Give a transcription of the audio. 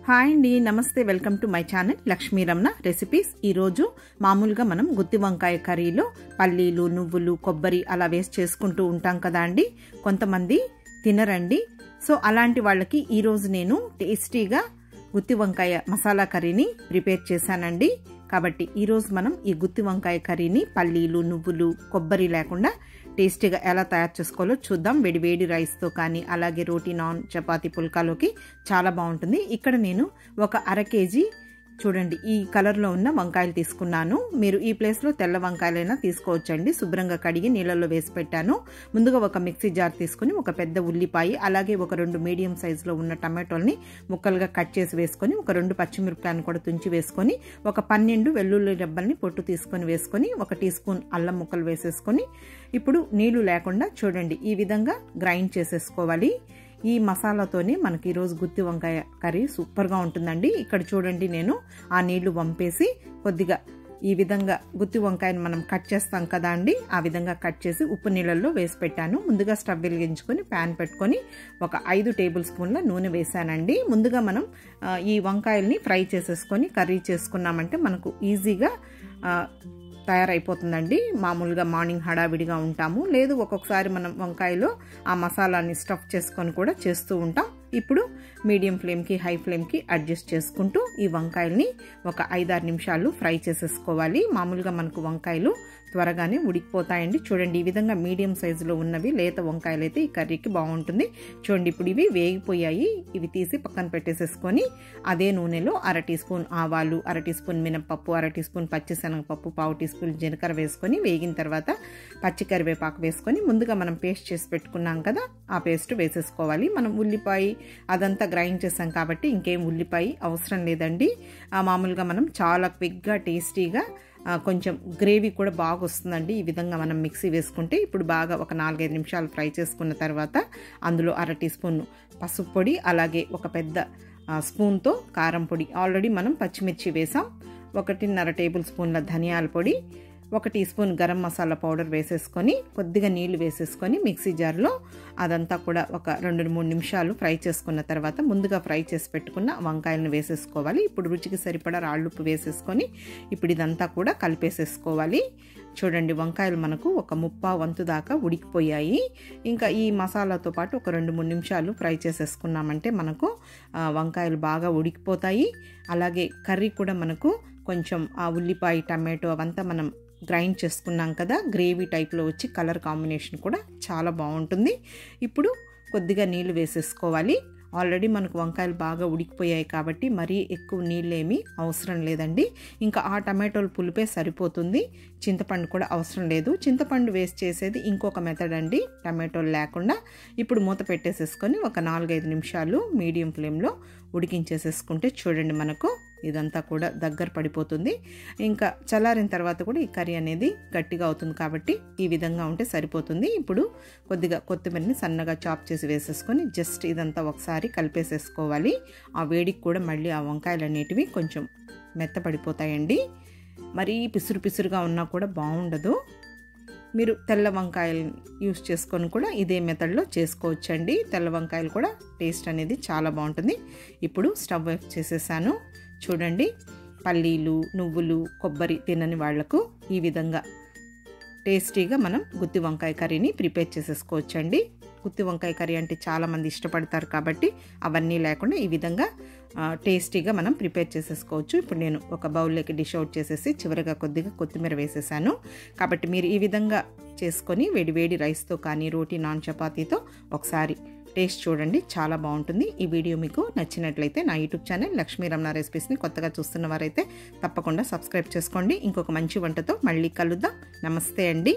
Hi అండి, నమస్తే. Welcome to my channel Lakshmi Ramana recipes. ఈరోజు మామూలుగా మనం గుత్తి వంకాయ కర్రీలో పల్లీలు, నువ్వులు, కొబ్బరి అలా వేసి చేసుకుంటూ ఉంటాం కదా అండి. కొంతమంది తినరండి. సో అలాంటి వాళ్ళకి ఈరోజు నేను టేస్టీగా గుత్తి వంకాయ మసాలా కర్రీని ప్రిపేర్ చేశానండి. కాబట్టి ఈరోజు మనం ఈ గుత్తి వంకాయ కర్రీని పల్లీలు, నువ్వులు, కొబ్బరి లేకుండా టేస్టీగా ఎలా తయారు చేసుకోవాలో చూద్దాం. వేడి వేడి రైస్తో కానీ అలాగే రోటీ, నాన్, చపాతీ, పుల్కాలోకి చాలా బాగుంటుంది. ఇక్కడ నేను ఒక అర కేజీ చూడండి ఈ కలర్లో ఉన్న వంకాయలు తీసుకున్నాను. మీరు ఈ ప్లేస్లో తెల్ల వంకాయలైనా తీసుకోవచ్చండి. శుభ్రంగా కడిగి నీళ్ళల్లో వేసి పెట్టాను. ముందుగా ఒక మిక్సీ జార్ తీసుకుని ఒక పెద్ద ఉల్లిపాయ అలాగే ఒక 2 మీడియం సైజులో ఉన్న టమాటోల్ని ముక్కలుగా కట్ చేసి వేసుకొని ఒక 2 పచ్చిమిరపకాయలను కూడా తుంచి వేసుకొని ఒక 12 వెల్లుల్లి రెబ్బల్ని పొట్టు తీసుకొని వేసుకొని 1 టీ స్పూన్ అల్లం ముక్కలు వేసేసుకొని ఇప్పుడు నీళ్లు లేకుండా చూడండి ఈ విధంగా గ్రైండ్ చేసేసుకోవాలి. ఈ మసాలాతోనే మనకి ఈరోజు గుత్తి వంకాయ కర్రీ సూపర్గా ఉంటుందండి. ఇక్కడ చూడండి నేను ఆ నీళ్లు వంపేసి కొద్దిగా ఈ విధంగా గుత్తి వంకాయని మనం కట్ చేస్తాం కదా అండి, ఆ విధంగా కట్ చేసి ఉప్పు నీళ్ళల్లో వేసి పెట్టాను. ముందుగా స్టవ్ వెలిగించుకొని ప్యాన్ పెట్టుకొని ఒక 5 టేబుల్ స్పూన్ల నూనె వేసానండి. ముందుగా మనం ఈ వంకాయల్ని ఫ్రై చేసేసుకొని కర్రీ చేసుకున్నామంటే మనకు ఈజీగా తయారైపోతుందండి. మామూలుగా మార్నింగ్ హడావిడిగా ఉంటాము, లేదు ఒక్కొక్కసారి మనం వంకాయలో ఆ మసాలాని స్టఫ్ చేసుకొని కూడా చేస్తూ ఉంటాం. ఇప్పుడు మీడియం ఫ్లేమ్కి హై ఫ్లేమ్కి అడ్జస్ట్ చేసుకుంటూ ఈ వంకాయల్ని ఒక 5-6 నిమిషాలు ఫ్రై చేసేసుకోవాలి. మామూలుగా మనకు వంకాయలు త్వరగానే ఉడికిపోతాయండి. చూడండి ఈ విధంగా మీడియం సైజులో ఉన్నవి లేత వంకాయలు అయితే ఈ కర్రీకి బాగుంటుంది. చూడండి ఇప్పుడు ఇవి వేగిపోయాయి. ఇవి తీసి పక్కన పెట్టేసేసుకొని అదే నూనెలో 1/2 టీ స్పూన్ ఆవాలు, 1/2 టీ స్పూన్ మినపప్పు, 1/2 టీ స్పూన్ పచ్చిశనగపప్పు, 1/4 టీ స్పూన్ జీలకర్ర వేసుకొని వేగిన తర్వాత పచ్చి కరివేపాకు వేసుకొని ముందుగా మనం పేస్ట్ చేసి పెట్టుకున్నాం కదా ఆ పేస్ట్ వేసేసుకోవాలి. మనం ఉల్లిపాయ అదంతా గ్రైండ్ చేసాం కాబట్టి ఇంకేం ఉల్లిపాయ అవసరం లేదండి. మామూలుగా మనం చాలా క్విక్గా టేస్టీగా కొంచెం గ్రేవీ కూడా బాగా వస్తుందండి ఈ విధంగా మనం మిక్సీ వేసుకుంటే. ఇప్పుడు బాగా ఒక 4-5 నిమిషాలు ఫ్రై చేసుకున్న తర్వాత అందులో 1/2 టీ స్పూన్ పసుపు పొడి అలాగే ఒక పెద్ద స్పూన్తో కారం పొడి, ఆల్రెడీ మనం పచ్చిమిర్చి వేసాం, 1.5 టేబుల్ స్పూన్ల ధనియాల పొడి, 1 teaspoon garam masala powder వేసేసుకొని కొద్దిగా నీళ్లు వేసేసుకొని మిక్సీ జార్లో అదంతా కూడా ఒక 2-3 నిమిషాలు ఫ్రై చేసుకున్న తర్వాత ముందుగా ఫ్రై చేసి పెట్టుకున్న వంకాయలను వేసేసుకోవాలి. ఇప్పుడు రుచికి సరిపడా రాళ్ళుప్పు వేసేసుకొని ఇప్పుడు ఇదంతా కూడా కలిపేసేసుకోవాలి. చూడండి వంకాయలు మనకు ఒక 1/4 వంతు దాకా ఉడికిపోయాయి. ఇంకా ఈ మసాలాతో పాటు ఒక 2-3 నిమిషాలు ఫ్రై చేసేసుకున్నామంటే మనకు వంకాయలు బాగా ఉడికిపోతాయి. అలాగే కర్రీ కూడా మనకు కొంచెం ఆ ఉల్లిపాయ, టమాటో అవంతా మనం గ్రైండ్ చేసుకున్నాం కదా, గ్రేవీ టైప్లో వచ్చి కలర్ కాంబినేషన్ కూడా చాలా బాగుంటుంది. ఇప్పుడు కొద్దిగా నీళ్లు వేసేసుకోవాలి. ఆల్రెడీ మనకు వంకాయలు బాగా ఉడికిపోయాయి కాబట్టి మరీ ఎక్కువ నీళ్ళేమీ అవసరం లేదండి. ఇంకా ఆ టమాటోలు పులిపే సరిపోతుంది, చింతపండు కూడా అవసరం లేదు. చింతపండు వేస్ట్ చేసేది ఇంకొక మెథడ్ అండి టమాటోలు లేకుండా. ఇప్పుడు మూత పెట్టేసేసుకొని ఒక 4-5 నిమిషాలు మీడియం ఫ్లేమ్లో ఉడికించేసేసుకుంటే చూడండి మనకు ఇదంతా కూడా దగ్గర పడిపోతుంది. ఇంకా చల్లారిన తర్వాత కూడా ఈ కర్రీ అనేది గట్టిగా అవుతుంది కాబట్టి ఈ విధంగా ఉంటే సరిపోతుంది. ఇప్పుడు కొద్దిగా కొత్తిమీరని సన్నగా చాప్ చేసి వేసేసుకొని జస్ట్ ఇదంతా ఒకసారి కలిపేసేసుకోవాలి. ఆ వేడికి కూడా మళ్ళీ ఆ వంకాయలు అనేటివి కొంచెం మెత్తపడిపోతాయండి. మరీ పిసురు పిసురుగా ఉన్నా కూడా బాగుండదు. మీరు తెల్ల వంకాయలు యూస్ చేసుకొని కూడా ఇదే మెథడ్లో చేసుకోవచ్చండి. తెల్ల వంకాయలు కూడా టేస్ట్ అనేది చాలా బాగుంటుంది. ఇప్పుడు స్టవ్ ఆఫ్ చేసేసాను. చూడండి పల్లీలు, నువ్వులు, కొబ్బరి తినని వాళ్లకు ఈ విధంగా టేస్టీగా మనం గుత్తి వంకాయ కర్రీని ప్రిపేర్ చేసేసుకోవచ్చండి. గుత్తి వంకాయ కర్రీ అంటే చాలామంది ఇష్టపడతారు కాబట్టి అవన్నీ లేకుండా ఈ విధంగా టేస్టీగా మనం ప్రిపేర్ చేసేసుకోవచ్చు. ఇప్పుడు నేను ఒక బౌల్లోకి డిష్ అవుట్ చేసేసి చివరిగా కొద్దిగా కొత్తిమీర వేసేసాను. కాబట్టి మీరు ఈ విధంగా చేసుకొని వేడి వేడి రైస్తో కానీ రోటీ, నాన్, చపాతీతో ఒకసారి టేస్ట్ చూడండి, చాలా బాగుంటుంది. ఈ వీడియో మీకు నచ్చినట్లయితే నా యూట్యూబ్ ఛానల్ లక్ష్మీ రమణ రెసిపీస్ని కొత్తగా చూస్తున్న వారైతే తప్పకుండా సబ్స్క్రైబ్ చేసుకోండి. ఇంకొక మంచి వంటతో మళ్ళీ కలుద్దాం. నమస్తే అండి.